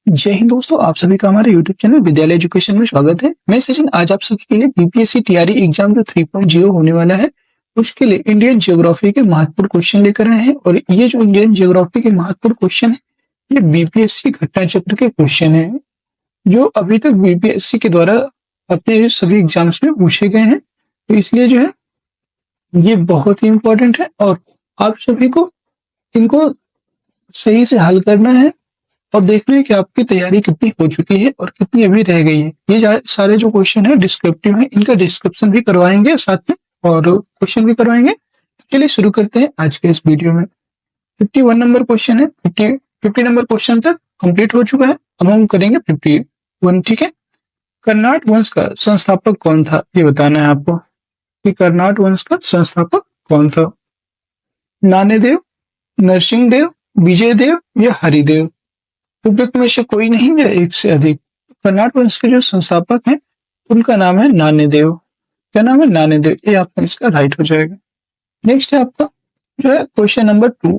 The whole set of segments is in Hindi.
जय हिंद दोस्तों, आप सभी का हमारे YouTube चैनल विद्यालय एजुकेशन में स्वागत है। मैं सचिन आज आप सभी के लिए बीपीएससी टीआरई एग्जाम जो 3.0 होने वाला है उसके लिए इंडियन ज्योग्राफी के महत्वपूर्ण क्वेश्चन लेकर आए हैं। और ये जो इंडियन ज्योग्राफी के महत्वपूर्ण क्वेश्चन है ये बीपीएससी घटना चक्र के क्वेश्चन है जो अभी तक बीपीएससी के द्वारा अपने सभी एग्जाम्स में पूछे गए हैं। तो इसलिए जो है ये बहुत ही इंपॉर्टेंट है और आप सभी को इनको सही से हल करना है और देखना है कि आपकी तैयारी कितनी हो चुकी है और कितनी अभी रह गई है। ये सारे जो क्वेश्चन है डिस्क्रिप्टिव है, इनका डिस्क्रिप्शन भी करवाएंगे साथ में और क्वेश्चन भी करवाएंगे। चलिए शुरू करते हैं आज के इस वीडियो में। 51 नंबर क्वेश्चन है। 50 नंबर क्वेश्चन तक कंप्लीट हो चुका है। अब हम करेंगे 51। ठीक है। कर्नाट वंश का संस्थापक कौन था, ये बताना है आपको कि कर्नाट वंश का संस्थापक कौन था। नान्यदेव, नरसिंहदेव, विजयदेव या हरिदेव। उपयुक्त में से कोई नहीं या एक से अधिक। कर्नाट वंश के जो संस्थापक हैं उनका नाम है नान्यदेव। क्या नाम है? नान्यदेव। ये आपका इसका राइट हो जाएगा। नेक्स्ट है आपका जो है क्वेश्चन नंबर 2।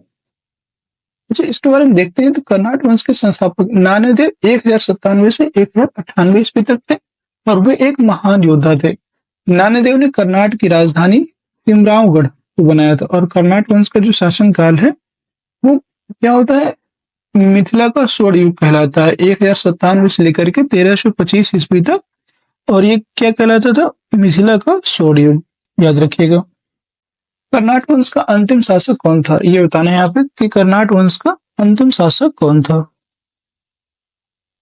अच्छा, इसके बारे में देखते हैं। तो कर्नाट वंश के संस्थापक नान्यदेव 1097 से 1098 ईस्वी तक थे और वे एक महान योद्धा थे। नान्यदेव ने कर्नाट की राजधानी तिमरावगढ़ को बनाया था और कर्नाट वंश का जो शासन काल है वो क्या होता है, मिथिला का स्वर्ण युग कहलाता है। 1097 से लेकर के 1325 ईस्वी तक। और ये क्या कहलाता था? मिथिला का स्वर्ण युग। याद रखिएगा। कर्नाट वंश का अंतिम शासक कौन था, ये बताना है यहाँ पे कि कर्नाट वंश का अंतिम शासक कौन था।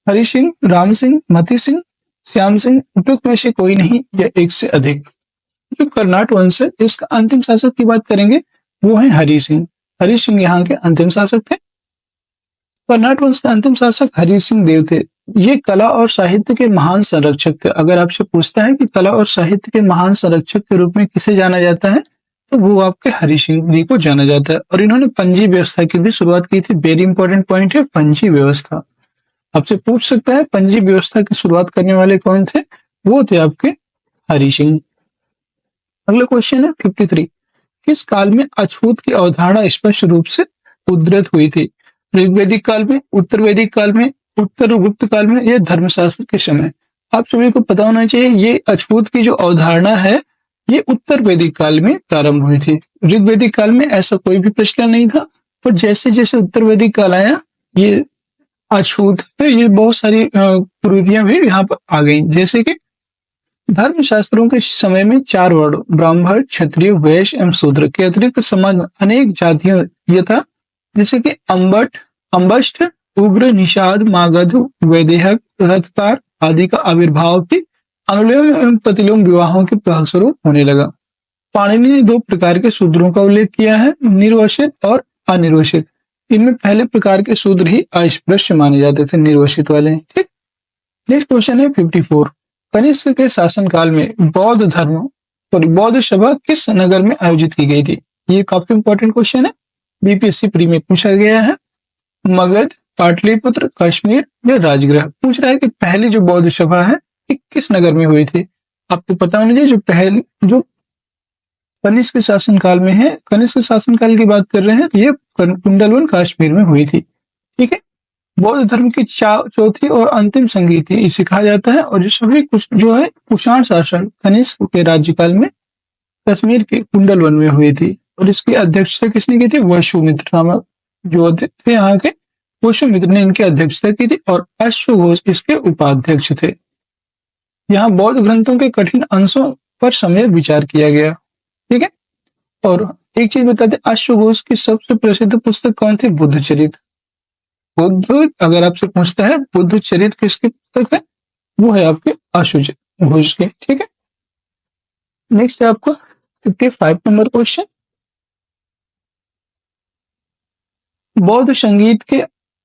हरि सिंह, राम सिंह, मती सिंह, श्याम सिंह। उपयुक्त में से कोई नहीं या एक से अधिक। जो कर्नाट वंश है इसका अंतिम शासक की बात करेंगे वो है हरि सिंह। हरि सिंह यहाँ के अंतिम शासक थे। कर्नाट वंश के अंतिम शासक हरि सिंह देव थे। ये कला और साहित्य के महान संरक्षक थे। अगर आपसे पूछता है कि कला और साहित्य के महान संरक्षक के रूप में किसे जाना जाता है तो वो आपके हरि सिंह जी को जाना जाता है। और इन्होंने पंजी व्यवस्था की भी शुरुआत की थी। वेरी इंपॉर्टेंट पॉइंट है पंजी व्यवस्था। आपसे पूछ सकता है पंजी व्यवस्था की शुरुआत करने वाले कौन थे, वो थे आपके हरि सिंह। अगला क्वेश्चन है 53। किस काल में अछूत की अवधारणा स्पष्ट रूप से उद्धृत हुई थी? ऋग्वैदिक काल में, उत्तर वैदिक काल में, उत्तर गुप्त काल में या धर्मशास्त्र के समय? आप सभी को पता होना चाहिए ये अछूत की जो अवधारणा है ये उत्तर वैदिक काल में प्रारंभ हुई थी। ऋग्वैदिक काल में ऐसा कोई भी प्रचलन नहीं था। पर जैसे जैसे उत्तर वैदिक काल आया ये अछूत ये बहुत सारी कुरीतियां भी यहाँ पर आ गई। जैसे कि धर्मशास्त्रों के समय में 4 वर्ण ब्राह्मण, क्षत्रिय, वैश्य एवं शूद्र के अतिरिक्त समाज में अनेक जातियों ये था जैसे कि अम्बष्ट, उग्र, निषाद, मागध, वैदेहक, रथकार आदि का आविर्भाव भी अनुलोम एवं प्रतिलोम विवाहों के फलस्वरूप होने लगा। पाणिनि ने 2 प्रकार के शूद्रों का उल्लेख किया है, निर्वसित और अनिर्वसित। इनमें पहले प्रकार के शूद्र ही अस्पृश्य माने जाते थे, निर्वसित वाले। ठीक। नेक्स्ट क्वेश्चन है 54। कनिष्क के शासन काल में बौद्ध सभा किस नगर में आयोजित की गई थी? ये काफी इंपॉर्टेंट क्वेश्चन है, बीपीएससी प्री में पूछा गया है। मगध, पाटलिपुत्र, कश्मीर या राजगृह। पूछ रहा है कि पहली जो बौद्ध सभा है ये किस नगर में हुई थी? आपको पता होना चाहिए जो कनिष्क शासन काल में है, कनिष्क शासन काल की बात कर रहे हैं, ये कुंडलवन कश्मीर में हुई थी। ठीक है। बौद्ध धर्म की चौथी और अंतिम संगीति इसे कहा जाता है। और ये सभी कुछ जो है कुषाण शासन कनिष्क के राज्यकाल में कश्मीर के कुंडलवन में हुई थी। और इसकी अध्यक्षता किसने की थी? वसुमित्र नामक जो थे यहाँ के, वसुमित्र ने इनकी अध्यक्षता की थी और अश्वघोष इसके उपाध्यक्ष थे। यहाँ बौद्ध ग्रंथों के कठिन अंशों पर सम्यक विचार किया गया। ठीक है। और एक चीज बताते, अश्वघोष की सबसे प्रसिद्ध पुस्तक कौन थी? बुद्ध चरित्र। बुद्ध अगर आपसे पूछता है बुद्ध चरित्र किसकी पुस्तक है, वो है आपके अश्वघोष की। ठीक है। नेक्स्ट है आपका 55 नंबर क्वेश्चन।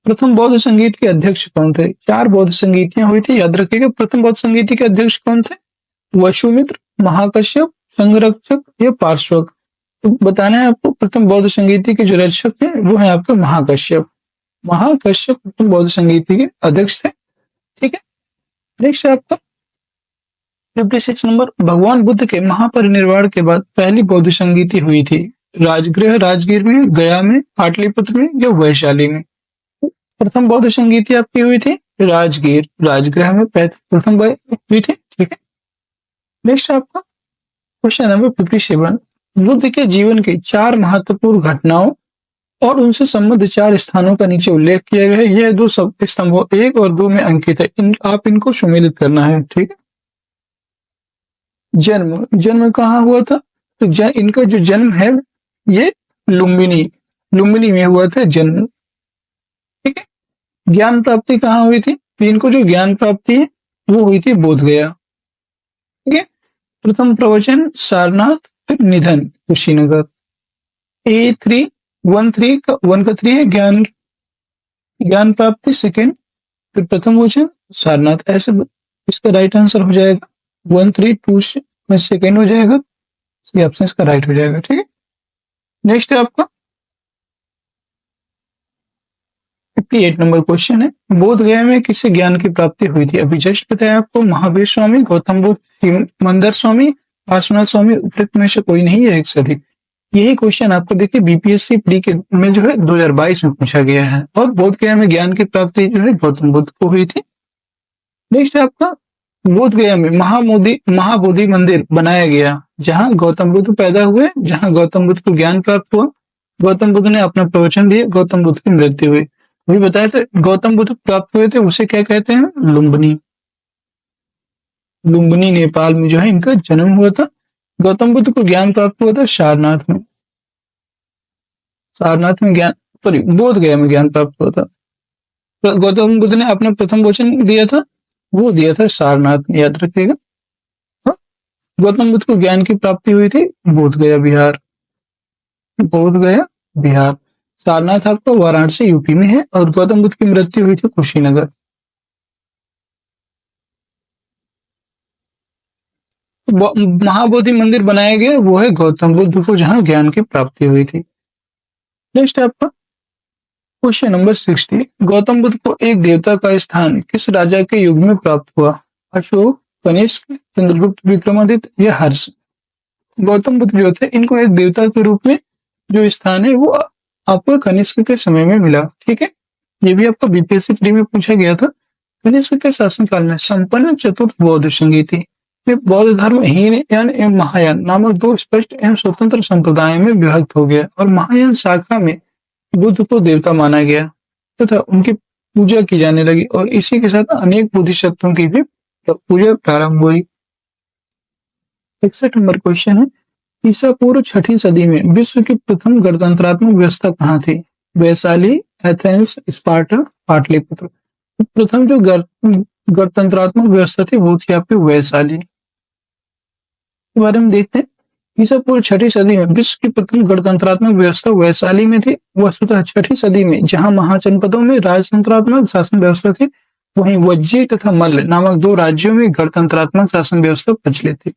प्रथम बौद्ध संगीत के अध्यक्ष कौन थे? 4 बौद्ध संगीतियां हुई थी, याद रखिएगा। प्रथम बौद्ध संगीति के अध्यक्ष कौन थे? वसुमित्र, महाकश्यप, संरक्षक या पार्श्वक। तो बताना है आपको प्रथम बौद्ध संगीति के जो रक्षक हैं वो है आपके महाकश्यप। महाकश्यप प्रथम बौद्ध संगीति के अध्यक्ष थे। ठीक है। नेक्स्ट है आपका 56 नंबर। भगवान बुद्ध के महापरिनिर्वाण के बाद पहली बौद्ध संगीति हुई थी राजगृह राजगीर में, गया में, पाटलिपुत्र में या वैशाली में? प्रथम बौद्ध संगीति आपकी हुई थी राजगीर, राजगृह में प्रथम बार हुई थी। ठीक है, नेक्स्ट आपका क्वेश्चन नंबर 57, बुद्ध के जीवन की 4 महत्वपूर्ण घटनाओं और उनसे संबंधित 4 स्थानों का नीचे उल्लेख किया गया है। यह 2 सब स्तंभों 1 और 2 में अंकित है। आप इनको सुमेलित करना है। ठीक है, जन्म, जन्म कहाँ हुआ था? तो इनका जो जन्म है ये लुम्बिनी, लुम्बिनी में हुआ था जन्म। ठीक है, ज्ञान प्राप्ति कहाँ हुई थी? तो इनको जो ज्ञान प्राप्ति है वो हुई थी बोध गया। ठीक है, प्रथम प्रवचन सारनाथ, फिर निधन कुशीनगर। A3 1 का 3 है ज्ञान, ज्ञान प्राप्ति सेकंड, फिर प्रथम वचन सारनाथ। ऐसे इसका राइट आंसर हो जाएगा 1 3 2 में सेकंड हो जाएगा, ये ऑप्शन इसका राइट हो जाएगा। ठीक है, नेक्स्ट है आपका 58 नंबर क्वेश्चन है, बोध गया में किससे ज्ञान की प्राप्ति हुई थी? अभी जस्ट बताया आपको, महावीर स्वामी, गौतम बुद्ध, मंदर स्वामी, पार्श्वनाथ स्वामी, उपयुक्त में से कोई नहीं है, एक से अधिक। यही क्वेश्चन आपको देखिए बीपीएससी प्री के में जो है 2022 में पूछा गया है, और बोध गया में ज्ञान की प्राप्ति जो है गौतम बुद्ध को हुई थी। नेक्स्ट है आपका, बोध गया में महाबोधि मंदिर बनाया गया, जहां गौतम बुद्ध पैदा हुए, जहां गौतम बुद्ध को ज्ञान प्राप्त हुआ, गौतम बुद्ध ने अपना प्रवचन दिया, गौतम बुद्ध की मृत्यु हुई। वही बताया था, गौतम बुद्ध प्राप्त हुए थे, उसे क्या कहते हैं? लुम्बिनी। लुम्बिनी नेपाल में जो है इनका जन्म हुआ था। गौतम बुद्ध को ज्ञान प्राप्त हुआ था सारनाथ में, सारनाथ में ज्ञान, सॉरी बोध गया में ज्ञान प्राप्त हुआ था। गौतम बुद्ध ने अपना प्रथम वचन दिया था, वो दिया था सारनाथ में, याद रखिएगा। हाँ? गौतम बुद्ध को ज्ञान की प्राप्ति हुई थी बोध गया बिहार, बोध गया बिहार। सारनाथ आपका वाराणसी यूपी में है, और गौतम बुद्ध की मृत्यु हुई थी कुशीनगर। महाबोधि मंदिर बनाया गया, वो है गौतम बुद्ध को जहां ज्ञान की प्राप्ति हुई थी। नेक्स्ट आपका क्वेश्चन नंबर 60, गौतम बुद्ध को एक देवता का स्थान किस राजा के युग में प्राप्त हुआ? अशोक, कनिष्क, चंद्रगुप्त, विक्रमादित्य या हर्ष? गौतम बुद्ध जो थे इनको एक देवता के रूप में जो स्थान है वो आपको कनिष्क के समय में मिला। ठीक है, ये भी आपका बीपीएससी प्री में पूछा गया था। कनिष्क के शासनकाल में संपन्न चतुर्थ बौद्ध संगीति में बौद्ध धर्म हीन एवं महायान नामक 2 स्पष्ट एवं स्वतंत्र संप्रदाय में विभक्त हो गया, और महायान शाखा में बुद्ध को देवता माना गया तथा उनकी पूजा की जाने लगी, और इसी के साथ अनेक बोधिसत्वों की भी पूजा प्रारंभ हुई। 61 नंबर क्वेश्चन है, ईसा पूर्व 6ठी सदी में विश्व की प्रथम गणतंत्रात्मक व्यवस्था कहाँ थी? Vaishali, Athens, Sparta, Pataliputra. प्रथम जो गणतंत्रात्मक व्यवस्था थी वो थी आपकी वैशाली। के बारे में देखते हैं, ईसा पूर्व 6ठी सदी में विश्व की प्रथम गणतंत्रात्मक व्यवस्था वैशाली में थी। वस्तुतः 6ठी सदी में जहां महाजनपदों में राजतंत्रात्मक शासन व्यवस्था थी, वहीं वज्जी तथा मल्ल नामक 2 राज्यों में गणतंत्रात्मक शासन व्यवस्था प्रचलित थी।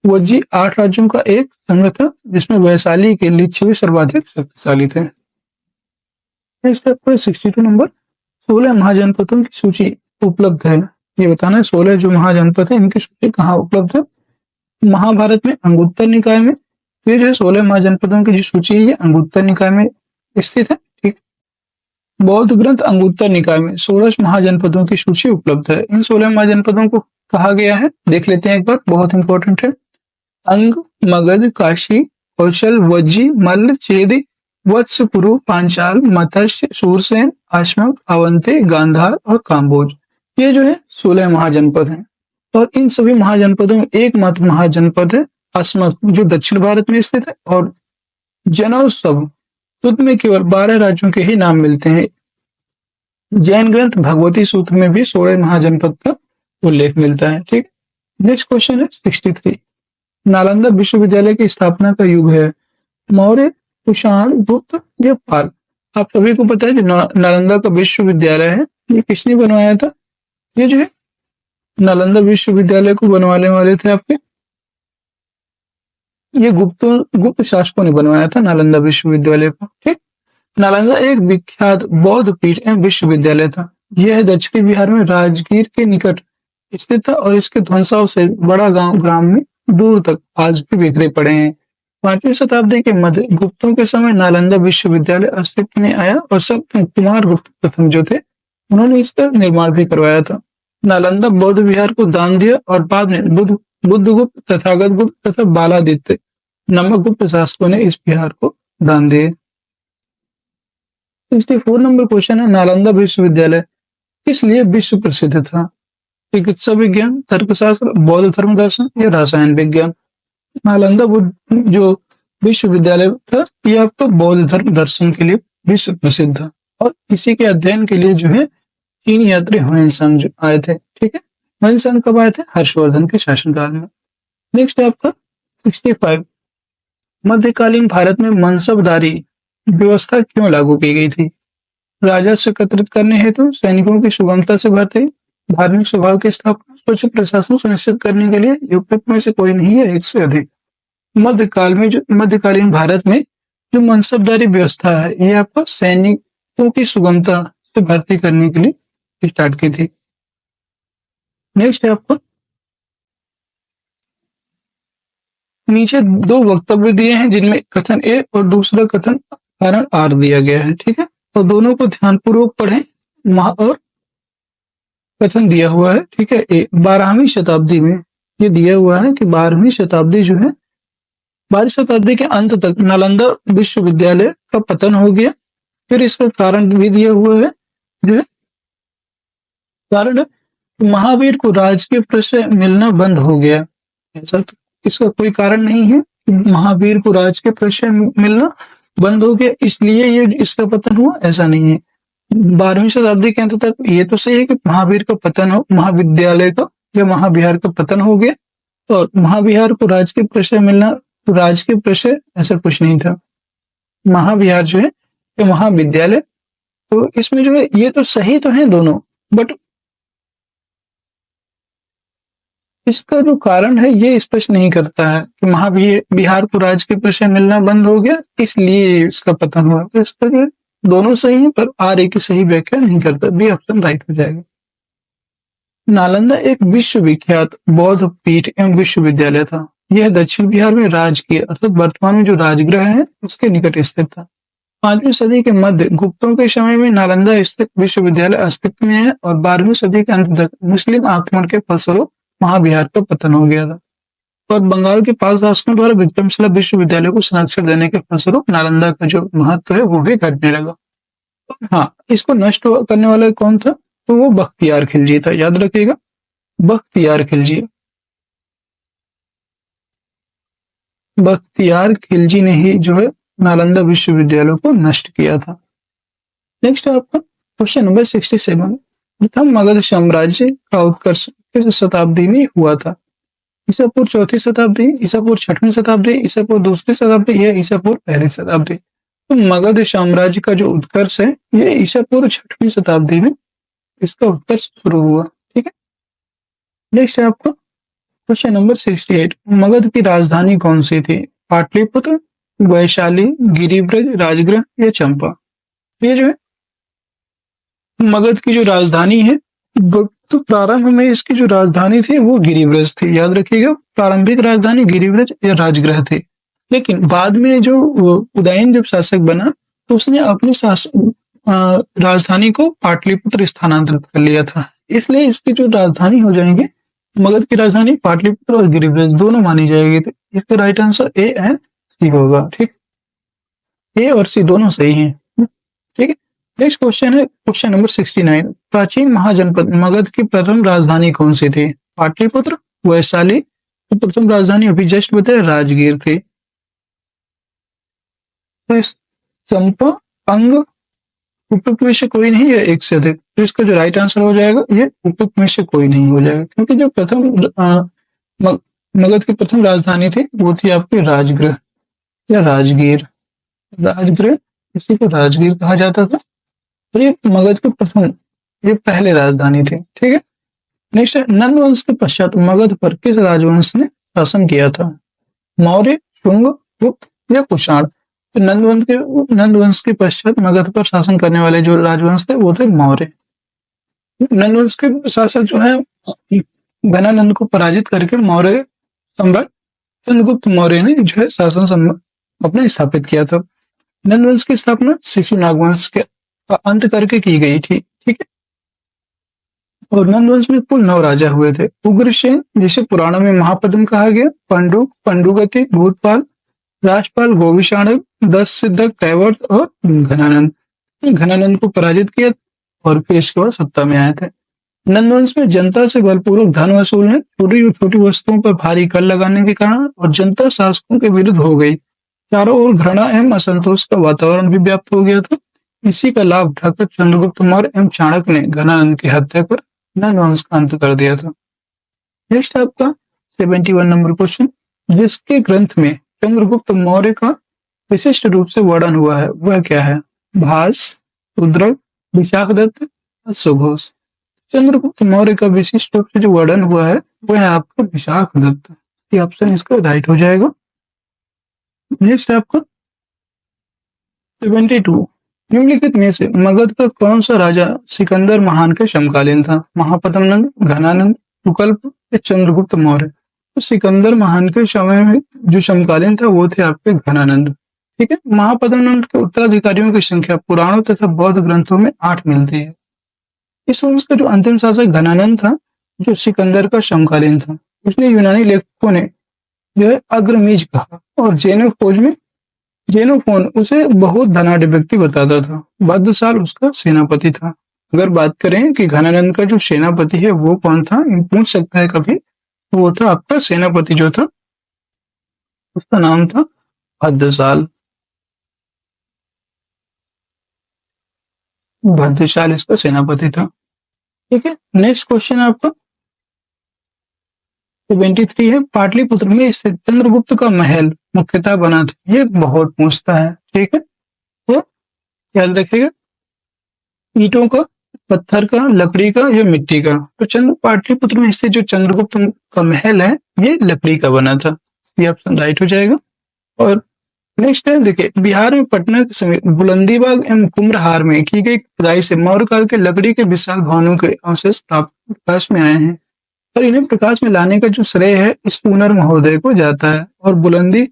वज्जी 8 राज्यों का एक संघ था, जिसमें वैशाली के लिच्छवी सर्वाधिक शक्तिशाली थे। नेक्स्ट आपको 62 नंबर, 16 महाजनपदों की सूची उपलब्ध है, ये बताना है 16 जो महाजनपद है इनकी सूची कहाँ उपलब्ध है? महाभारत में अंगुत्तर निकाय में। तो ये जो 16 महाजनपदों की जो सूची है ये अंगुत्तर निकाय में स्थित है। ठीक, बौद्ध ग्रंथ अंगुत्तर निकाय में 16 महाजनपदों की सूची उपलब्ध है। इन 16 महाजनपदों को कहा गया है, देख लेते हैं एक बार, बहुत इंपॉर्टेंट है। अंग, मगध, काशी, कौशल, वज्जी, मल्ल, चेदी, वत्स, कुरु, पांचाल, मत्स्य, सूरसेन, अश्मक, अवंती, गांधार और काम्बोज, ये जो है 16 महाजनपद हैं। और इन सभी महाजनपदों में एकमात्र महाजनपद है अस्मक, जो दक्षिण भारत में स्थित है, और जनौसभ सूत्र में केवल 12 राज्यों के ही नाम मिलते हैं। जैन ग्रंथ भगवती सूत्र में भी 16 महाजनपद का उल्लेख मिलता है। ठीक, नेक्स्ट क्वेश्चन है 63, नालंदा विश्वविद्यालय की स्थापना का युग है मौर्य, कुषाण, गुप्त या पाल? आप सभी को पता है जो नालंदा का विश्वविद्यालय है ये किसने बनवाया था? ये जो है नालंदा विश्वविद्यालय को बनवाने वाले थे आपके, ये गुप्त शासकों ने बनवाया था नालंदा विश्वविद्यालय को। ठीक, नालंदा एक विख्यात बौद्ध पीठ एवं विश्वविद्यालय था। यह दक्षिणी बिहार में राजगीर के निकट स्थित था, और इसके ध्वंसावशेष बड़ा गांव ग्राम में दूर तक आज भी बिखरे पड़े हैं। 5वीं शताब्दी के मध्य गुप्तों के समय नालंदा विश्वविद्यालय अस्तित्व में आया, और सब कुमार गुप्त प्रथम जो थे उन्होंने इसका निर्माण भी करवाया था। नालंदा बौद्ध विहार को दान दिया और बाद में बुद्धगुप्त, तथागत गुप्त तथा बालादित्य नामक गुप्त शासकों ने इस विहार को दान दिए। 64 नंबर क्वेश्चन है, नालंदा विश्वविद्यालय किस लिए विश्व प्रसिद्ध था? चिकित्सा विज्ञान, तर्कशास्त्र, बौद्ध धर्म दर्शन या रसायन विज्ञान? नालंदा जो विश्वविद्यालय था यह आपका बौद्ध धर्म दर्शन के लिए विश्व प्रसिद्ध था और इसी के अध्ययन के लिए जो है चीन यात्री ह्वेनसांग जो आए थे। ठीक है, ह्वेनसांग कब आए थे? हर्षवर्धन के शासनकाल में। नेक्स्ट है आपका 65, मध्यकालीन भारत में मनसबदारी व्यवस्था क्यों लागू की गई थी? राजस्व एकत्रित करने हेतु, सैनिकों की सुगमता से भर्ती, धार्मिक स्वभाव की स्थापना, स्वच्छ प्रशासन सुनिश्चित करने के लिए, उपयुक्त में से कोई नहीं है, एक से अधिक। मध्यकालीन भारत में जो मनसबदारी व्यवस्था है ये आपको सैनिकों की सुगमता से भर्ती करने के लिए स्टार्ट की थी। नेक्स्ट है आपको नीचे दो वक्तव्य दिए हैं जिनमें कथन ए और दूसरा कथन कारण आर दिया गया है। ठीक है, तो दोनों को ध्यानपूर्वक पढ़ें। और कथन दिया हुआ है, ठीक है, ए 12वीं शताब्दी में ये दिया हुआ है कि 12वीं शताब्दी जो है 12वीं शताब्दी के अंत तक नालंदा विश्वविद्यालय का पतन हो गया। फिर इसका कारण भी दिया हुआ है, जो है कारण महावीर को राजकीय प्रशय मिलना बंद हो गया। ऐसा तो इसका कोई कारण नहीं है, महावीर को राजकीय प्रशय मिलना बंद हो गया इसलिए ये इसका पतन हुआ, ऐसा नहीं है। 12वीं शताब्दी के अंत तक ये तो सही है कि महावीर का पतन हो, महाविद्यालय का या महाविहार का पतन हो गया और महाविहार को राजकीय प्रशय मिलना, तो राजकीय प्रशय ऐसा कुछ नहीं था। महाविहार जो है या महाविद्यालय, तो इसमें जो है ये तो सही तो है दोनों, बट इसका जो कारण है ये स्पष्ट नहीं करता है कि महाविहार को राजकीय प्रशय मिलना बंद हो गया इसलिए इसका पतन हुआ। तो इसका जो दोनों सही है पर आर ए की सही व्याख्या नहीं करता, बी ऑप्शन राइट हो जाएगा। नालंदा एक विश्वविख्यात बौद्ध पीठ एवं विश्वविद्यालय था। यह दक्षिण बिहार में राजकीय अर्थात वर्तमान में जो राजगृह है उसके निकट स्थित था। 5वीं सदी के मध्य गुप्तों के समय में नालंदा स्थित विश्वविद्यालय अस्तित्व में है और 12वीं सदी के अंत तक मुस्लिम आक्रमण के फलस्वरूप महाविहार का पतन हो गया था और बंगाल के पाल शासकों द्वारा विक्रमशिला विश्वविद्यालय को संरक्षण देने के फलस्वरूप नालंदा का जो महत्व है वो भी घटने लगा। हाँ, इसको नष्ट करने वाला कौन था? तो वो बख्तियार खिलजी था, याद रखिएगा, बख्तियार खिलजी। बख्तियार खिलजी ने ही जो है नालंदा विश्वविद्यालय को नष्ट किया था। नेक्स्ट है आपका क्वेश्चन नंबर 67, प्रथम मगध साम्राज्य का उत्कर्ष किस शताब्दी में हुआ था? ईसा पूर्व 4वीं शताब्दी, ईसा पूर्व 6वीं शताब्दी, ईसा पूर्व 2री शताब्दी या ईसा पूर्व 1ली शताब्दी? तो मगध साम्राज्य का जो उत्कर्ष है ये ईसा पूर्व 6वीं शताब्दी में इसका उत्कर्ष शुरू हुआ। ठीक है, नेक्स्ट है आपका क्वेश्चन नंबर 68, मगध की राजधानी कौन सी थी? पाटलिपुत्र, वैशाली, गिरिब्रज, राजगृह या चंपा? ये जो है मगध की जो राजधानी है, तो प्रारंभ में इसकी जो राजधानी थी वो गिरिब्रज थी, याद रखिएगा, प्रारंभिक राजधानी गिरिब्रज या राजगृह थी। लेकिन बाद में जो उदयन जब शासक बना तो उसने अपनी राजधानी को पाटलिपुत्र स्थानांतरित कर लिया था, इसलिए इसकी जो राजधानी हो जाएंगे मगध की राजधानी पाटलिपुत्र और गिरिब्रज दोनों मानी जाएगी। तो इसका राइट आंसर ए एंड सी होगा। ठीक, ए और सी दोनों सही हैं। ठीक है, नेक्स्ट क्वेश्चन है क्वेश्चन नंबर 69, प्राचीन महाजनपद मगध की प्रथम राजधानी कौन सी थी? पाटलिपुत्र, वैशाली, तो प्रथम राजधानी अभी जस्ट बताया राजगीर थी। तो चंपा, अंग, उपयुक्त में से कोई नहीं है, एक से अधिक। तो इसका जो राइट आंसर हो जाएगा ये उपयुक्त में से कोई नहीं हो जाएगा, क्योंकि जो प्रथम मगध की प्रथम राजधानी थी वो थी आपकी राजगृह या राजगीर। राजगृह, इसी को राजगीर कहा जाता था। तो ये मगध की प्रथम, ये पहले राजधानी थी। ठीक है, नेक्स्ट है नंद वंश के पश्चात मगध पर किस राजवंश ने शासन किया था? मौर्य, शुंग, गुप्त या कुषाण? तो नंद वंश के पश्चात मगध पर शासन करने वाले जो राजवंश थे वो थे मौर्य। नंद वंश के शासक जो है घनानंद को पराजित करके मौर्य सम्राट चंद्रगुप्त मौर्य ने जो है शासन अपने स्थापित किया था। नंद वंश की स्थापना शिशु नागवंश के अंत करके की गई थी। ठीक है, और नंद वंश में कुल 9 राजा हुए थे। उग्रसेन, जिसे पुराणों में महापद्म कहा गया, पंडुक, पंडुगति, भूतपाल, राजपाल, गोविशाणक, दस सिद्धक, कैवर्त और घनानंद। घनानंद को पराजित किया और फिर इसके बाद सत्ता में आए थे। नंदवंश में जनता से बलपूर्वक धन वसूलने, छोटी और छोटी वस्तुओं पर भारी कर लगाने के कारण और जनता शासकों के विरुद्ध हो गई। चारों ओर घृणा एवं असंतोष का वातावरण भी व्याप्त हो गया था। इसी का लाभ उठाकर चंद्रगुप्त मौर्य एवं चाणक्य ने घनानंद की हत्या कर नंदवंश का अंत कर दिया था। नेक्स्ट आपका 71 नंबर क्वेश्चन, जिसके ग्रंथ में चंद्रगुप्त मौर्य का विशिष्ट रूप से वर्णन हुआ है वह क्या है? भास, रुद्रक, विशाखदत्त, सुघोष। चंद्रगुप्त मौर्य का विशिष्ट रूप से जो वर्णन हुआ है वह है आपका विशाखदत्त। ये ऑप्शन इसका राइट हो जाएगा। नेक्स्ट आपका 72, निम्नलिखित में से मगध का कौन सा राजा सिकंदर महान के समकालीन था? महापद्म नंद, घनानंद, तुकल्प या चंद्रगुप्त मौर्य? तो सिकंदर महान के समय में जो समकालीन था वो थे आपके घनानंद। ठीक है, महापद्म नंद के उत्तराधिकारियों की संख्या पुराणों तथा बौद्ध ग्रंथों में 8 मिलती है। इस वंश का जो अंतिम शासक घनानंद था, जो सिकंदर का समकालीन था, उसने यूनानी लेखकों ने जो है अग्रमीज कहा और जेनोफोन उसे बहुत धनाढ़ व्यक्ति बताता था। बद्दसाल उसका सेनापति था। अगर बात करें कि घनानंद का जो सेनापति है वो कौन था, पूछ सकता है कभी, वो था आपका सेनापति जो था उसका नाम था भद्दसाल। भद्दसाल इसका सेनापति था। ठीक है, नेक्स्ट क्वेश्चन आपका 73 है, पाटलिपुत्र में स्थित चंद्रगुप्त का महल मुख्यतः बना था। ये बहुत पूछता है। ठीक है, तो याद रखिएगा, ईंटों का, पत्थर का, लकड़ी का या मिट्टी का? तो चंद्र पाटलिपुत्र में स्थित जो चंद्रगुप्त का महल है ये लकड़ी का बना था। ये ऑप्शन राइट हो जाएगा। और नेक्स्ट है, देखिए, बिहार में पटना के समीप बुलंदीबाग एवं कुम्भहार में की गई खुदाई से मौर्य काल के लकड़ी के विशाल भवनों के अवशेष प्राप्त प्रकाश में आए हैं और इन्हें प्रकाश में लाने का जो श्रेय है इस पूनर महोदय को जाता है। और बुलंदी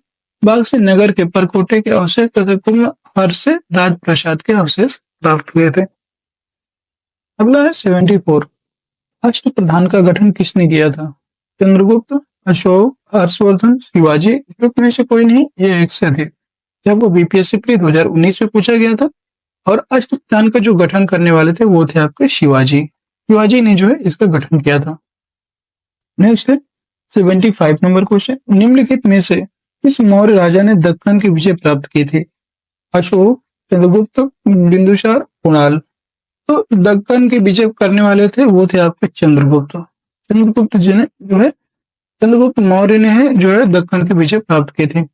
बाग से नगर के परकोटे के अवशेष तथा कुम्भहार से राजप्रसाद के अवशेष प्राप्त हुए थे। अगला है 74, अष्ट प्रधान का गठन किसने किया था? चंद्रगुप्त, अशोक, हर्षवर्धन, शिवाजी, उपयुक्त में से कोई नहीं, ये एक से अधिक। जब वो बीपीएससी प्री 2019 में पूछा गया था और अष्ट प्रधान का जो गठन करने वाले थे वो थे आपके शिवाजी। शिवाजी ने जो है इसका गठन किया था। नेक्स्ट है 75 नंबर क्वेश्चन, निम्नलिखित में से किस मौर्य राजा ने दक्कन की विजय प्राप्त की थी? अशोक, चंद्रगुप्त, बिंदुसार, कुणाल? तो दक्कन की विजय करने वाले थे वो थे आपके चंद्रगुप्त। चंद्रगुप्त जी ने जो है, चंद्रगुप्त मौर्य ने है जो है दक्कन की विजय प्राप्त की थी।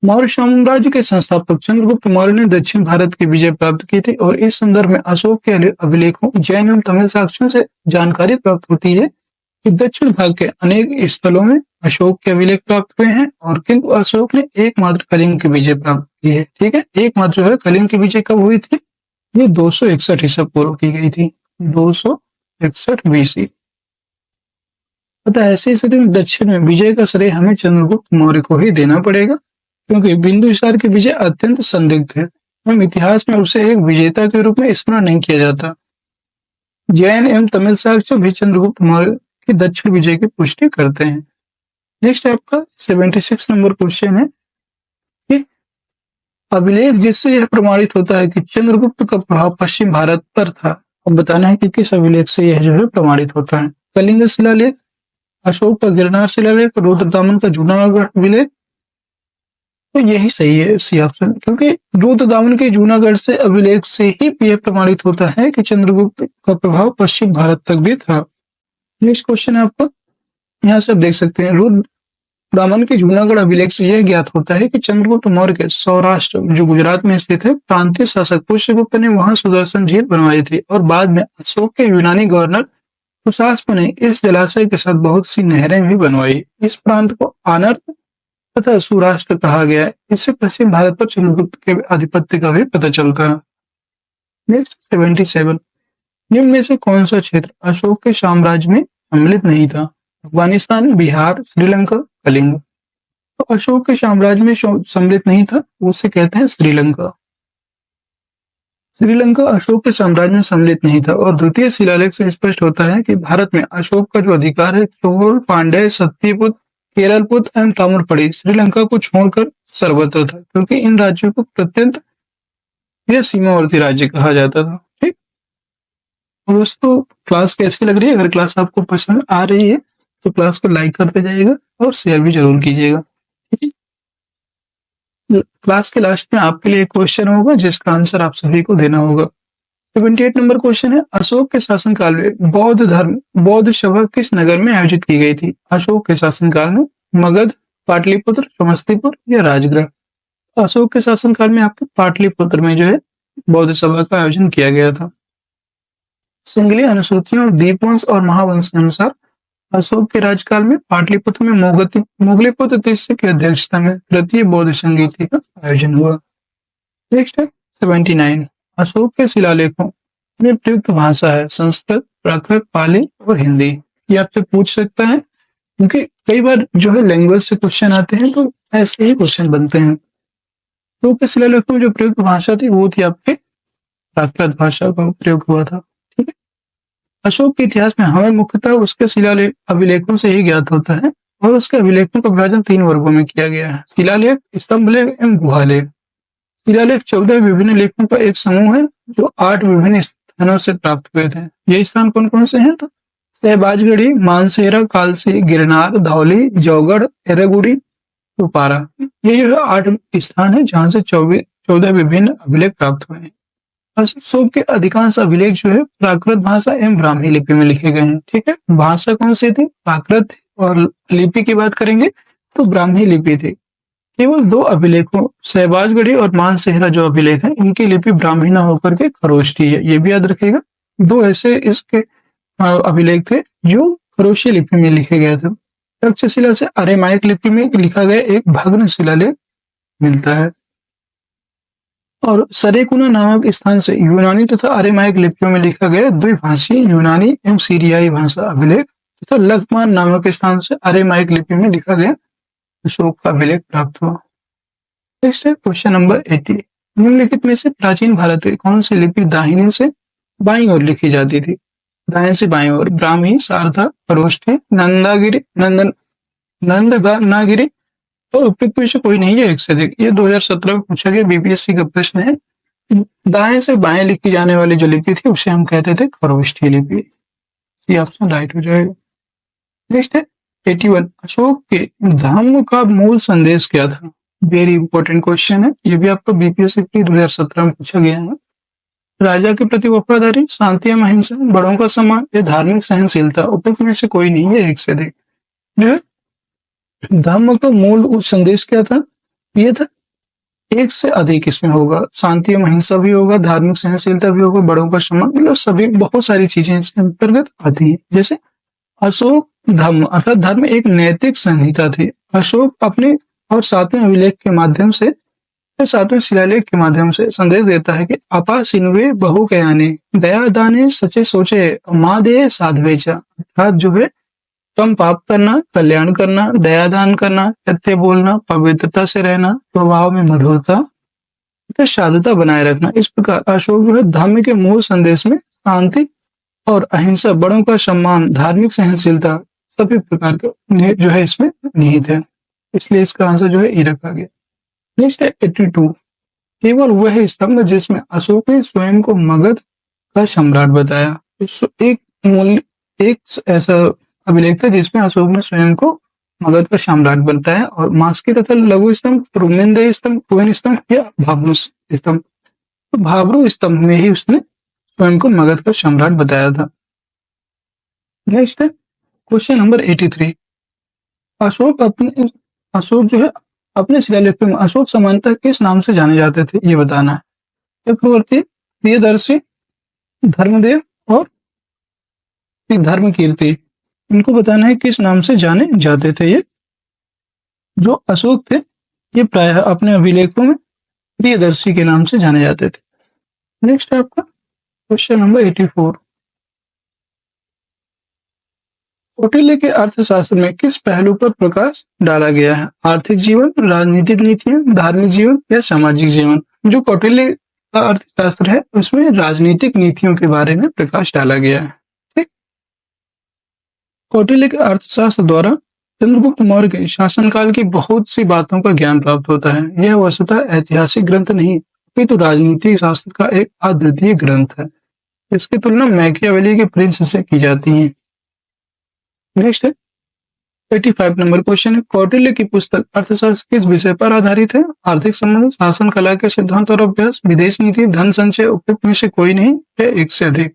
मौर्य साम्राज्य के संस्थापक चंद्रगुप्त मौर्य ने दक्षिण भारत की विजय प्राप्त की थी और इस संदर्भ में अशोक के अभिलेखों, जैन एवं तमिल साक्ष्यों से जानकारी प्राप्त होती है कि दक्षिण भाग के अनेक स्थलों में अशोक के अभिलेख प्राप्त हुए हैं और किंतु अशोक ने एकमात्र कलिंग की विजय प्राप्त की है। ठीक है, एकमात्र जो है कलिंग की विजय कब हुई थी? ये 261 ईसा पूर्व की गई थी, 261 बीसी। अतः ऐसी स्थिति में दक्षिण में विजय का श्रेय हमें चंद्रगुप्त मौर्य को ही देना पड़ेगा, क्योंकि बिंदुसार की विजय अत्यंत संदिग्ध है एवं इतिहास में उसे एक विजेता के रूप में स्मरण नहीं किया जाता। जैन एवं तमिल साक्ष्य भी चंद्रगुप्त मौर्य की दक्षिण विजय की पुष्टि करते हैं। नेक्स्ट आपका 76 नंबर क्वेश्चन है कि अभिलेख जिससे यह प्रमाणित होता है कि चंद्रगुप्त का प्रभाव पश्चिम भारत पर था। अब बताना है कि किस अभिलेख से यह जो है प्रमाणित होता है। कलिंग शिलालेख, अशोक का गिरनार शिलालेख, रुद्रदामन का जूनागढ़ अभिलेख? तो यही सही है सी ऑप्शन, क्योंकि रुद्रदामन के जूनागढ़ से अभिलेख से ही यह प्रमाणित होता है कि चंद्रगुप्त का प्रभाव पश्चिम भारत तक भी था। नेक्स्ट क्वेश्चन है आपका, यहाँ से आप देख सकते हैं, रुद्रदामन के जूनागढ़ अभिलेख से यह ज्ञात होता है कि चंद्रगुप्त मौर्य के सौराष्ट्र जो गुजरात में स्थित है प्रांतीय शासक पुष्यगुप्त ने वहां सुदर्शन झील बनवाई थी और बाद में अशोक के यूनानी गवर्नर कुशास्प ने इस जलाशय के साथ बहुत सी नहरें भी बनवाई। इस प्रांत को आनर्त तथा सौराष्ट्र कहा गया है। इससे पश्चिम भारत पर चंद्रगुप्त के आधिपत्य का भी पता चलता है। नेक्स्ट 77, निम्न में से कौन सा क्षेत्र अशोक के साम्राज्य में सम्मिलित नहीं था? अफगानिस्तान, बिहार, श्रीलंका, कलिंग? तो अशोक के साम्राज्य में सम्मिलित नहीं था, उसे कहते हैं श्रीलंका। श्रीलंका अशोक के साम्राज्य में सम्मिलित नहीं था और द्वितीय शिलालेख से स्पष्ट होता है कि भारत में अशोक का जो अधिकार है चोल, पांड्य, सत्यपुत, केरलपुत एवं ताम्रपड़ी श्रीलंका को छोड़कर सर्वत्र था, क्योंकि इन राज्यों को प्रत्यंत या सीमावर्ती राज्य कहा जाता था। ठीक। और दोस्तों, क्लास कैसी लग रही है? अगर क्लास आपको पसंद आ रही है तो क्लास को लाइक करते जाइएगा और शेयर भी जरूर कीजिएगा। ठीक है। क्लास के लास्ट में आपके लिए एक क्वेश्चन होगा जिसका आंसर आप सभी को देना होगा। 78 नंबर क्वेश्चन है, अशोक के शासनकाल में बौद्ध सभा किस नगर में आयोजित की गई थी? अशोक के शासनकाल में मगध, पाटलिपुत्र, समस्तीपुर या राजगृह? अशोक के शासनकाल में आपके पाटलिपुत्र में जो है बौद्ध सभा का आयोजन किया गया था। सिंगली अनुसूचियों और दीपवंश और महावंश के अनुसार अशोक के राज्यकाल में पाटलिपुत्र में मुगलिपुत्र तीसरे की अध्यक्षता में तृतीय बौद्ध संगीति का आयोजन हुआ। नेक्स्ट है 79, अशोक के शिलालेखों में प्रयुक्त भाषा है संस्कृत, प्राकृत, पाली और हिंदी। ये आपसे पूछ सकता है क्योंकि कई बार जो है लैंग्वेज से क्वेश्चन आते हैं तो ऐसे ही क्वेश्चन बनते हैं। अशोक के शिलालेखों में जो प्रयुक्त भाषा थी वो थी आपके प्राकृत भाषा का प्रयोग हुआ था। ठीक है। अशोक के इतिहास में हमें मुख्यतः उसके शिलालेख अभिलेखों से ही ज्ञात होता है और उसके अभिलेखों का विभाजन 3 वर्गों में किया गया है, शिलालेख, स्तंभलेख एवं गुहालेख। शिलालेख 14 विभिन्न लेखों का एक समूह है जो 8 विभिन्न स्थानों से प्राप्त हुए थे। ये स्थान कौन कौन से हैं? तो सहबाजगढ़ी, मानसेरा, कालसी, गिरनार, धौली, जौगढ़, एरागुड़ी, तुपारा। ये जो है 8 स्थान है जहां से 14 विभिन्न अभिलेख प्राप्त हुए हैं। अशोक के अधिकांश अभिलेख जो है प्राकृत भाषा एवं ब्राह्मी लिपि में लिखे गए हैं। ठीक है। भाषा कौन सी थी? प्राकृत। और लिपि की बात करेंगे तो ब्राह्मी लिपि थी। केवल 2 अभिलेखों सहबाजगढ़ी और मानसेहरा जो अभिलेख है इनकी लिपि ब्राह्मी न होकर के खरोष्ठी है, ये भी याद रखिएगा। 2 ऐसे इसके अभिलेख थे जो खरोष्ठी लिपि में लिखे गए थे। तक्षशिला से अरेमाइक लिपि में लिखा गया एक भग्न शिलालेख मिलता है और सरेकुना नामक स्थान से यूनानी तथा अरेमाइक लिपियों में लिखा गया द्विभाषी यूनानी एवं सीरियाई भाषा अभिलेख तथा लखमान नामक स्थान से अरेमाइक लिपि में लिखा गया अशोक का अभिलेख प्राप्त हुआ। नेक्स्ट है क्वेश्चन नंबर 80, निम्नलिखित में से प्राचीन भारत की कौन सी लिपि दाहिने से बाईं ओर लिखी जाती थी? दाएं से बाईं ओर ब्राह्मी, शारदा, खरोष्ठी, नंदगागिरी और उपयुक्त में से कोई नहीं है एक से अधिक। ये 2017 में पूछा गया बीपीएससी का प्रश्न है। दाएं से बाएं लिखी जाने वाली जो लिपि थी उसे हम कहते थे खरोष्ठी लिपि। ये ऑप्शन राइट हो जाएगा। नेक्स्ट है 81, अशोक के धम्म का मूल संदेश क्या था? वेरी इंपॉर्टेंट क्वेश्चन है, ये भी आपको बीपीएससी 2017 में पूछा गया है। राजा के प्रति वफादारी, शांति एवं अहिंसा, बड़ों का सम्मान या धार्मिक सहनशीलता। उपयुक्त में से कोई नहीं है एक से अधिक। जो है धम्म का मूल संदेश क्या था? ये था एक से अधिक इसमें होगा, शांति एवं अहिंसा भी होगा, धार्मिक सहनशीलता भी होगा, बड़ों का सम्मान, मतलब सभी बहुत सारी चीजें इसके अंतर्गत आती है। जैसे अशोक धर्म अर्थात धर्म एक नैतिक संहिता थी। अशोक अपने और 7वें अभिलेख के माध्यम से 7वें शिलालेख के माध्यम से संदेश देता है कि अपा सिन्वे बहु कयाने दया दाने सचे सोचे माँ दे साधवे चा। अर्थात जो है कम पाप करना, कल्याण करना, दया दान करना, सत्य बोलना, पवित्रता से रहना, स्वभाव में मधुरता तथा साधुता बनाए रखना। इस प्रकार अशोक जो है धर्म के मूल संदेश में शांति और अहिंसा, बड़ों का सम्मान, धार्मिक सहनशीलता सभी प्रकार के जो है इसमें निहित है, इसलिए इसका आंसर जो है ये रखा गया। नेक्स्ट है 82, केवल वह स्तंभ जिसमें अशोक ने स्वयं को मगध का सम्राट बताया। एक ऐसा अभिलेख था जिसमें अशोक ने स्वयं को मगध का सम्राट बताया और मास्की तथा लघु स्तंभ, रुमेंदय स्तंभ, कुहन स्तंभ या भाब्रू स्तंभ। तो भाब्रू स्तंभ में ही उसने स्वयं को मगध का सम्राट बताया था। नेक्स्ट है क्वेश्चन नंबर 83, अशोक जो है अपने शिलालेखों में अशोक सामान्यतः किस नाम से जाने जाते थे ये बताना है। चक्रवर्ती, प्रियदर्शी, धर्मदेव और धर्म कीर्ति, इनको बताना है किस नाम से जाने जाते थे। ये जो अशोक थे ये प्रायः अपने अभिलेखों में प्रियदर्शी के नाम से जाने जाते थे। नेक्स्ट है आपका क्वेश्चन नंबर 84, कौटिल्य के अर्थशास्त्र में किस पहलू पर प्रकाश डाला गया है? आर्थिक जीवन, राजनीतिक नीतियां, धार्मिक जीवन या सामाजिक जीवन। जो कौटिल्य अर्थशास्त्र है उसमें राजनीतिक नीतियों के बारे में प्रकाश डाला गया है। ठीक। कौटिल्य के अर्थशास्त्र द्वारा चंद्रगुप्त मौर्य के शासनकाल की बहुत सी बातों का ज्ञान प्राप्त होता है। यह वस्तुतः ऐतिहासिक ग्रंथ नहीं अपितु राजनीतिक शास्त्र का एक अद्वितीय ग्रंथ है। इसकी तुलना मैकियावेली के प्रिंस से की जाती है। नेक्स्ट है 85 नंबर क्वेश्चन है, कौटिल्य की पुस्तक अर्थशास्त्र किस विषय पर आधारित है? आर्थिक संबंध, शासन कला के सिद्धांत और अभ्यास, विदेश नीति, धन संचय, उपयुक्त में से कोई नहीं या एक से अधिक।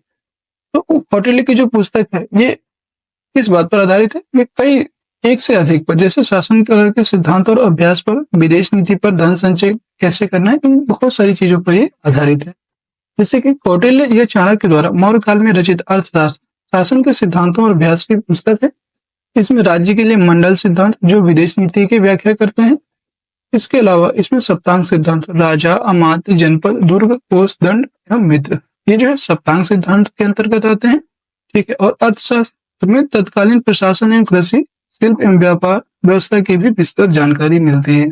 तो कौटिल्य की जो पुस्तक है ये किस बात पर आधारित है? ये कई एक से अधिक पर, जैसे शासन कला के सिद्धांत और अभ्यास पर, विदेश नीति पर, धन संचय कैसे करना है, इन बहुत सारी चीजों पर ये आधारित है। जैसे कि कौटिल्य यह चाणक्य द्वारा मौर्य काल में रचित अर्थशास्त्र शासन के सिद्धांतों और अभ्यास की पुस्तक है। इसमें राज्य के लिए मंडल सिद्धांत जो विदेश नीति की व्याख्या करते हैं। इसके अलावा इसमें सप्तांग सिद्धांत राजा, अमात्य, जनपद, दुर्ग, कोष, दंड एवं मित्र, ये जो है सप्तांग सिद्धांत के अंतर्गत आते हैं। ठीक है। और अर्थशास्त्र में तत्कालीन प्रशासन एवं कृषि, शिल्प एवं व्यापार व्यवस्था की भी विस्तृत जानकारी मिलती है।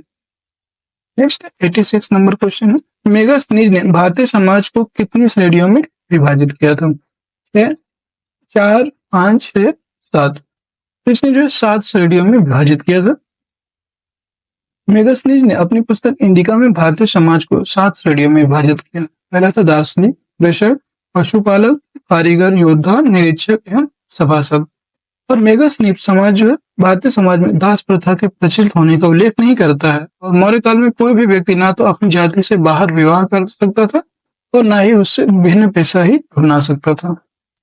नेक्स्ट 86 नंबर क्वेश्चन है, मेगास्थनीज ने भारतीय समाज को कितनी श्रेणियों में विभाजित किया था? 6, 4, 5, 6, 7। इसने जो है 7 श्रेणियों में विभाजित किया था। मेगास्थनीज ने अपनी पुस्तक इंडिका में भारतीय समाज को 7 श्रेणियों में विभाजित किया। पहला था दार्शनिक, कृषक, पशुपालक, कारीगर, योद्धा, निरीक्षक एवं सभासद। और मेगास्थनीज समाज जो है भारतीय समाज में दास प्रथा के प्रचलित होने का उल्लेख नहीं करता है। और मौर्य काल में कोई भी व्यक्ति ना तो अपनी जाति से बाहर विवाह कर सकता था और ना ही उससे भिन्न पेशा ही अपना सकता था।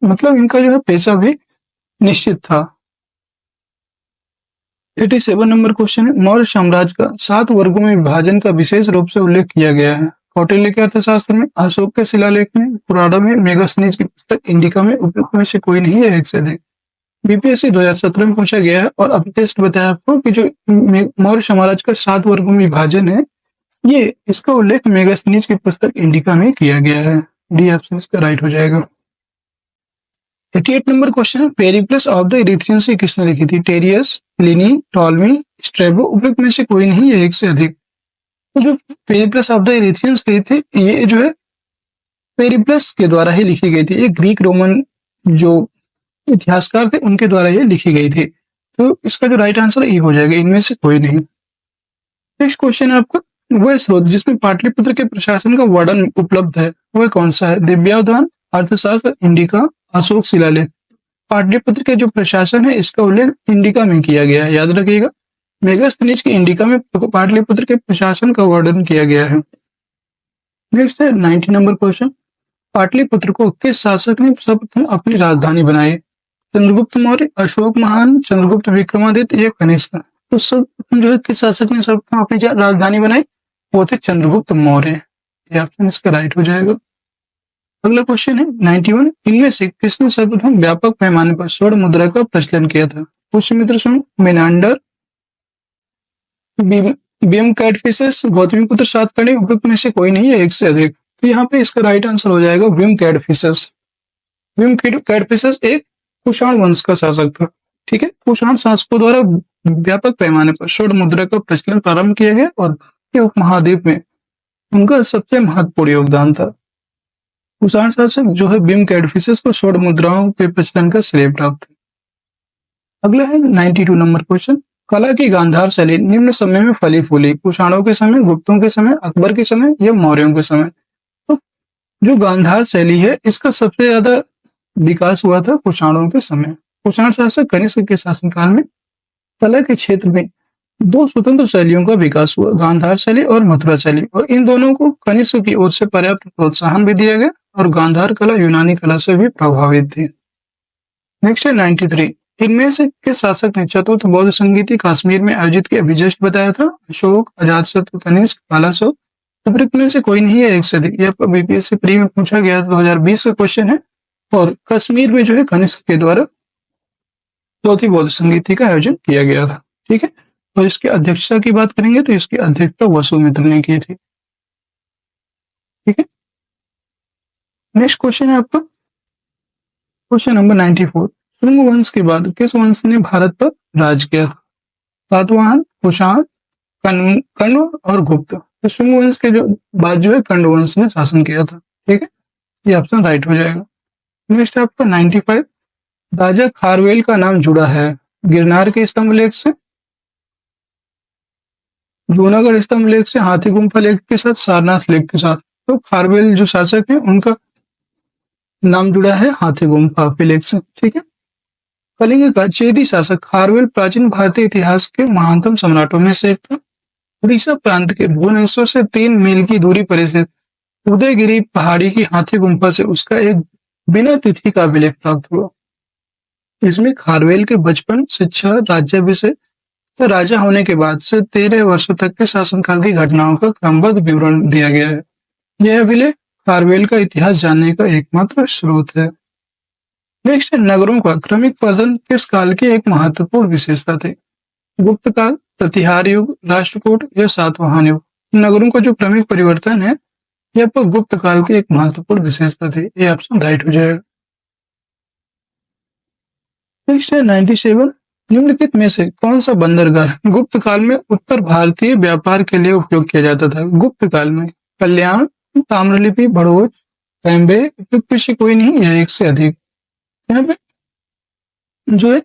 मतलब इनका जो है पेशा भी निश्चित था। 87 नंबर क्वेश्चन है, मौर्य साम्राज्य का 7 वर्गों में विभाजन का विशेष रूप से उल्लेख किया गया है। कौटिल्य के अर्थशास्त्र में, अशोक के शिलालेख में, पुराणों में, मेगास्थनीज की पुस्तक इंडिका में, उपयुक्त में से कोई नहीं है एक से अधिक। बीपीएससी 2017 में पूछा गया है और अब टेस्ट बताया आपको कि जो मौर्य साम्राज्य का 7 वर्गों में विभाजन है ये इसका उल्लेख मेगास्थनीज की पुस्तक इंडिका में किया गया है। डी ऑप्शन इसका राइट हो जाएगा। 88 नंबर क्वेश्चन है, पेरिप्लस ऑफ द इरिथ्रियंस किसने लिखी थी? टेरियस, प्लिनी, टॉलमी, स्ट्रैबो, उपयुक्त में से कोई नहीं है एक से अधिक। तो जो पेरिप्लस ऑफ द इरिथ्रियंस लिखी थी ये जो है पेरिप्लस के द्वारा ही लिखी गई थी। ये ग्रीक रोमन जो इतिहासकार थे उनके द्वारा ये लिखी गई थी। तो इसका जो राइट आंसर ये हो जाएगा, इनमें से कोई नहीं। नेक्स्ट क्वेश्चन है आपका, वह स्रोत जिसमें पाटलिपुत्र के प्रशासन का वर्णन उपलब्ध है वह कौन सा है? दिव्यावधान, अर्थशास्त्र, इंडिका, अशोक शिलालेख। पाटलिपुत्र के जो प्रशासन है इसका उल्लेख इंडिका में किया गया है, याद रखिएगा। मेगास्थनीज की इंडिका में पाटलिपुत्र के प्रशासन का वर्णन किया गया है। नेक्स्ट है 90 नंबर क्वेश्चन, पाटलिपुत्र को किस शासक ने सर्वप्रथम अपनी राजधानी बनाई? चंद्रगुप्त मौर्य, अशोक महान, चंद्रगुप्त विक्रमादित्य या कनिष्क। तो सब जो है किस शासक ने सर्वप्रथम अपनी राजधानी बनाई? वो थे चंद्रगुप्त मौर्य। ये ऑप्शन इसका राइट हो जाएगा। अगला क्वेश्चन है 91, इनमें से किसने सर्वप्रथम व्यापक पैमाने पर स्वर्ण मुद्रा का प्रचलन किया था? पुष्यमित्र सुंग, मेनांडर, बीएम कैटफिशस, गौतमीपुत्र सातकर्णी, उपयुक्त में से कोई नहीं है एक से अधिक। तो यहाँ पे इसका राइट आंसर हो जाएगा विम कैटफिशस। विम कैटफिशस एक कुषाण वंश का शासक था। ठीक है। कुषाण शासकों द्वारा व्यापक पैमाने पर स्वर्ण मुद्रा का प्रचलन प्रारंभ किया गया और उपमहाद्वीप में उनका सबसे महत्वपूर्ण योगदान था। कुषाण शासक जो है विम कैटफिशस को स्वर्ण मुद्राओं के प्रचलन का श्रेय प्राप्त है। अगला है 92 नंबर क्वेश्चन, कला की गांधार शैली निम्न समय में फली फूली? कुषाणों के समय, गुप्तों के समय, अकबर के समय या मौर्यों के समय? तो जो गांधार शैली है इसका सबसे ज्यादा विकास हुआ था कुषाणों के समय। कुषाण शासक कनिष्क के शासनकाल में कला के क्षेत्र में 2 स्वतंत्र शैलियों का विकास हुआ, गांधार शैली और मथुरा शैली। और इन दोनों को कनिष्क की ओर से पर्याप्त प्रोत्साहन भी दिया गया और गांधार कला यूनानी कला से भी प्रभावित थी। नेक्स्ट है 93, इनमें से किस शासक ने चतुर्थ बौद्ध संगीति कश्मीर में आयोजित किया? अभी जस्ट बताया था, अशोक, अजातशत्रु, कनिष्क, बालासोक। उपयुक्त में से कोई नहीं है एक से अधिक। यह बीपीएससी प्री में पूछा गया 2020 का क्वेश्चन है और कश्मीर में जो है कनिष्क के द्वारा चौथी बौद्ध संगीति का आयोजन किया गया था। ठीक है। और इसकी अध्यक्षता की बात करेंगे तो इसकी अध्यक्षता वसुमित्र ने की थी। ठीक है। नेक्स्ट क्वेश्चन है आपका क्वेश्चन नंबर 94, शुंग वंश के बाद किस वंश ने भारत पर राज किया था? सातवाहन, कुषाण, कण्व और गुप्त। तो शुंग वंश के जो बाद जो है कंड वंश ने शासन किया था। ठीक है, ये ऑप्शन राइट हो जाएगा। नेक्स्ट है आपका 95, राजा खारवेल का नाम जुड़ा है गिरनार के स्तंभ लेख से, जूनागढ़ स्तंभ लेख से, हाथी गुम्फा लेख के साथ, सारनाथ लेख के साथ। तो खारवेल जो शासक है उनका नाम जुड़ा है हाथी गुम्फा लेख से। ठीक है, कलिंग का चेदी शासक खारवेल प्राचीन भारतीय इतिहास के महानतम सम्राटों में से एक था। उड़ीसा प्रांत के भुवनेश्वर से 3 मील की दूरी पर स्थित उदयगिरी पहाड़ी की हाथी गुम्फा से उसका एक बिना तिथि का अभिलेख प्राप्त हुआ। इसमें खारवेल के बचपन, शिक्षा, राज्याभिषेक तो राजा होने के बाद से 13 वर्षों तक के शासनकाल की घटनाओं का क्रमबद्ध विवरण दिया गया है। यह अभिलेख खारवेल का इतिहास जानने का एकमात्र स्रोत है। नेक्स्ट है, नगरों का क्रमिक पतन किस काल की एक महत्वपूर्ण विशेषता थी? गुप्त काल, प्रतिहार युग, राष्ट्रकूट या सातवाहन युग। नगरों का जो क्रमिक परिवर्तन है यह आपको गुप्त काल की एक महत्वपूर्ण विशेषता थी। ये ऑप्शन राइट हो जाएगा। नेक्स्ट है 97, निम्नलिखित में से कौन सा बंदरगाह गुप्त काल में उत्तर भारतीय व्यापार के लिए उपयोग किया जाता था? गुप्त काल में कल्याण, ताम्रलिप्ति, भड़ोच, पैम्बे, पीछे कोई नहीं या एक से अधिक। यहाँ पे जो है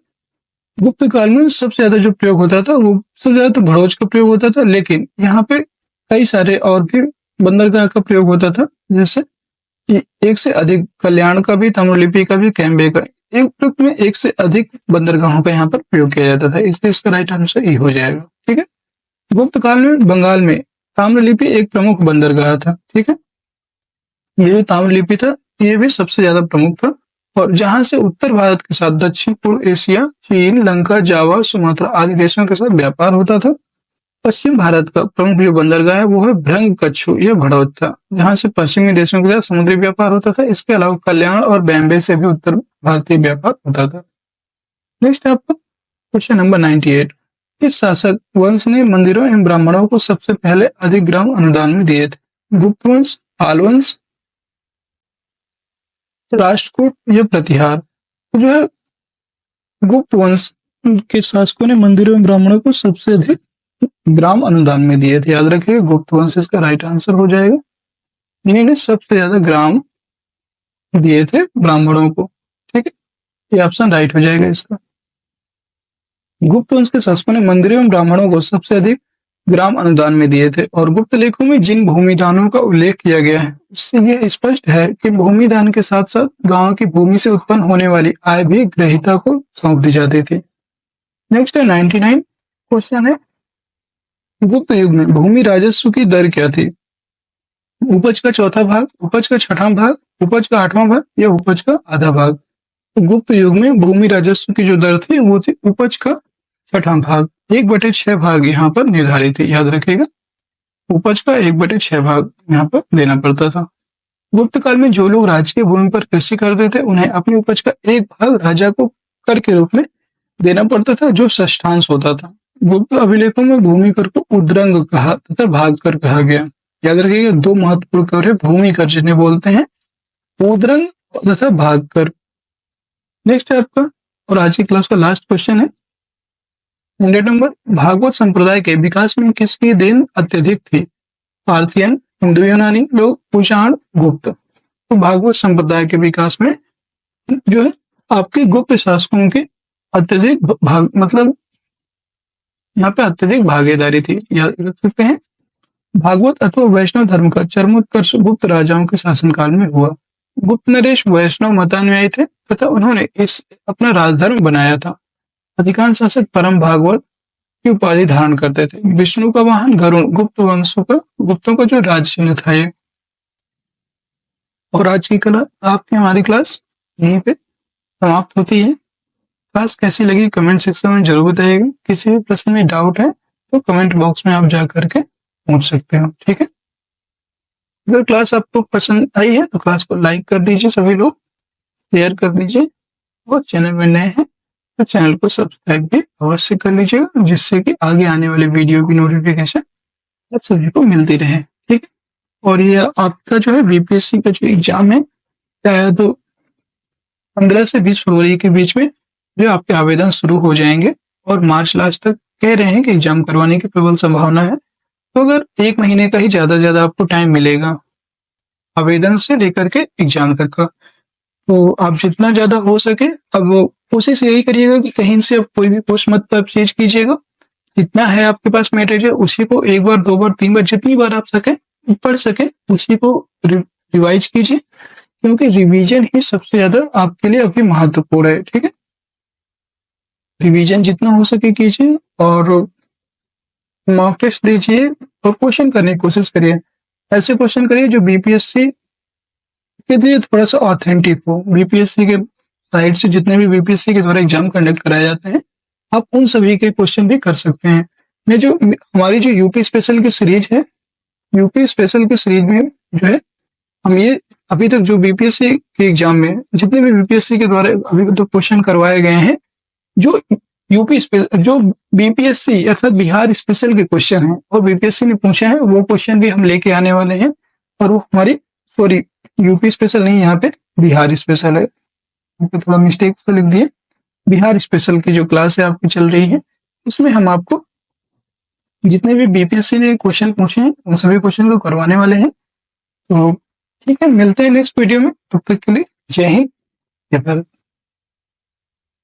गुप्त काल में सबसे ज्यादा जो प्रयोग होता था वो सबसे ज्यादा तो भड़ोच का प्रयोग होता था, लेकिन यहाँ पे कई सारे और भी बंदरगाह का प्रयोग होता था, जैसे एक से अधिक कल्याण का भी, ताम्रलिप्ति का भी, कैम्बे का। एक ट्रिप में एक से अधिक बंदरगाहों का यहाँ पर प्रयोग किया जाता था, इसलिए इसका राइट आंसर ई हो जाएगा। ठीक है, गुप्त काल में बंगाल में ताम्रलिप्ति एक प्रमुख बंदरगाह था। ठीक है, ये जो ताम्रलिप्ति था ये भी सबसे ज्यादा प्रमुख था, और जहां से उत्तर भारत के साथ दक्षिण पूर्व एशिया, चीन, लंका, जावा, सुमात्रा आदि देशों के साथ व्यापार होता था। पश्चिम भारत का प्रमुख जो बंदरगाह है वो है भ्रंगकच्छु, यह भड़ौत था, जहां से पश्चिमी देशों के साथ समुद्री व्यापार होता था। इसके अलावा कल्याण और बॉम्बे से भी उत्तर भारतीय व्यापार होता था। नेक्स्ट आपका क्वेश्चन नंबर 98, किस शासक वंश ने मंदिरों एवं ब्राह्मणों को सबसे पहले अधिक ग्राम अनुदान में दिए थे? गुप्त वंश, पाल वंश, राष्ट्रकूट या प्रतिहार? तो जो है गुप्त वंश के शासकों ने मंदिरों एवं ब्राह्मणों को सबसे अधिक ग्राम अनुदान में दिए थे। याद रखिए गुप्त वंश इसका राइट आंसर हो जाएगा। इन्होंने सबसे ज्यादा ग्राम दिए थे ब्राह्मणों को। ठीक है, ये ऑप्शन राइट हो जाएगा इसका। गुप्त वंश के शासकों ने मंदिरों एवं ब्राह्मणों को सबसे अधिक ग्राम अनुदान में दिए थे, और गुप्त लेखों में जिन भूमिदानों का उल्लेख किया गया है उससे यह स्पष्ट है कि भूमिदान के साथ साथ गांव की भूमि से उत्पन्न होने वाली आय भी ग्रहिता को सौंप दी जाती थी। नेक्स्ट है 99 क्वेश्चन है, गुप्त युग में भूमि राजस्व की दर क्या थी? उपज का चौथा भाग, उपज का छठा भाग, उपज का आठवां भाग या उपज का आधा भाग? तो गुप्त युग में भूमि राजस्व की जो दर थी वो थी उपज का छठा भाग। 1/6 भाग यहाँ पर निर्धारित थी। याद रखिएगा उपज का 1/6 भाग यहाँ पर देना पड़ता था। गुप्त काल में जो लोग राजकीय भूमि पर कृषि करते थे उन्हें अपनी उपज का एक भाग राजा को कर के रूप में देना पड़ता था, जो षष्ठांश होता था। गुप्त अभिलेखों में भूमि कर को उद्रंग कहा तथा भाग कर कहा गया। याद रखिएगा दो महत्वपूर्ण कर है भूमि कर जिन्हें बोलते हैं उद्रंग तथा भाग कर। नेक्स्ट है आपका और आज की क्लास का लास्ट क्वेश्चन है 100 नंबर, भागवत संप्रदाय के विकास में किसकी देन अत्यधिक थी? पार्थियन, हिंदू यूनानी लोग, कुषाण, गुप्त? तो भागवत संप्रदाय के विकास में जो है आपके गुप्त शासकों के अत्यधिक भाग मतलब यहाँ पे अत्यधिक भागीदारी थी। याद रख सकते हैं भागवत अथवा वैष्णव धर्म का चरमोत्कर्ष गुप्त राजाओं के शासनकाल में हुआ। गुप्त नरेश वैष्णव मतानुयायी थे तथा उन्होंने इस अपना राजधर्म बनाया था। अधिकांश शासक परम भागवत की उपाधि धारण करते थे। विष्णु का वाहन गरुण गुप्तों का जो राज चिन्ह था ये। और आज की कला आपकी हमारी क्लास यहीं पे समाप्त होती है। क्लास कैसी लगी कमेंट सेक्शन में जरूर बताइएगा। किसी भी प्रश्न में डाउट है तो कमेंट बॉक्स में आप जा करके पूछ सकते हो। ठीक है, अगर क्लास आपको पसंद आई है तो क्लास को लाइक कर दीजिए, सभी लोग शेयर कर दीजिए, और चैनल में नए हैं तो चैनल को सब्सक्राइब भी अवश्य कर लीजिएगा, जिससे कि आगे आने वाले वीडियो की नोटिफिकेशन आप सभी को मिलती रहे। ठीक है, और ये आपका जो है बीपीएससी का जो एग्जाम है शायद 15 से 20 फरवरी के बीच में जो आपके आवेदन शुरू हो जाएंगे, और मार्च लास्ट तक कह रहे हैं कि एग्जाम करवाने की प्रबल संभावना है। तो अगर 1 महीने का ही ज़्यादा से ज़्यादा आपको टाइम मिलेगा, आवेदन से लेकर के एग्ज़ाम तक का। तो आप जितना ज़्यादा हो सके, अब कोशिश यही करिएगा कि कहीं से आप कोई भी पोस्ट मत आप चेंज कीजिएगा। जितना है आपके पास मटेरियल उसी को 1 बार, 2 बार, 3 बार जितनी बार आप पढ़ सकें उसी को रिवाइज़ कीजिए, क्योंकि रिवीजन ही सबसे ज़्यादा आपके लिए अभी महत्वपूर्ण है, ठीक है? रिवीजन जितना हो सके कीजिए और मॉक टेस्ट दीजिए और क्वेश्चन करने की कोशिश करिए। ऐसे क्वेश्चन करिए जो बीपीएससी के लिए थोड़ा-सा ऑथेंटिक हो। बीपीएससी के साइड से जितने भी बीपीएससी के द्वारा एग्ज़ाम कंडक्ट कराए जाते हैं, आप उन सभी के क्वेश्चन भी कर सकते हैं। मैं जो हमारी जो यूपी स्पेशल की सीरीज है, यूपी स्पेशल की सीरीज में जो है, हम ये अभी तक जो बीपीएससी के एग्ज़ाम में जितने भी बीपीएससी के द्वारा अभी तक क्वेश्चन करवाए गए हैं, जो जो बीपीएससी अर्थात बिहार स्पेशल के क्वेश्चन हैं और बीपीएससी ने पूछे हैं, वो क्वेश्चन भी हम लेके आने वाले हैं। और वो हमारी सॉरी यूपी स्पेशल नहीं, यहाँ पे बिहार स्पेशल है, थोड़ा मिस्टेक से लिख दिए। बिहार स्पेशल की जो क्लास है आपकी चल रही है, उसमें हम आपको जितने भी बीपीएससी ने क्वेश्चन पूछे हैं उन सभी क्वेश्चन को करवाने वाले हैं। तो ठीक है, मिलते हैं नेक्स्ट वीडियो में, तब तक के लिए जय हिंद, जय भारत।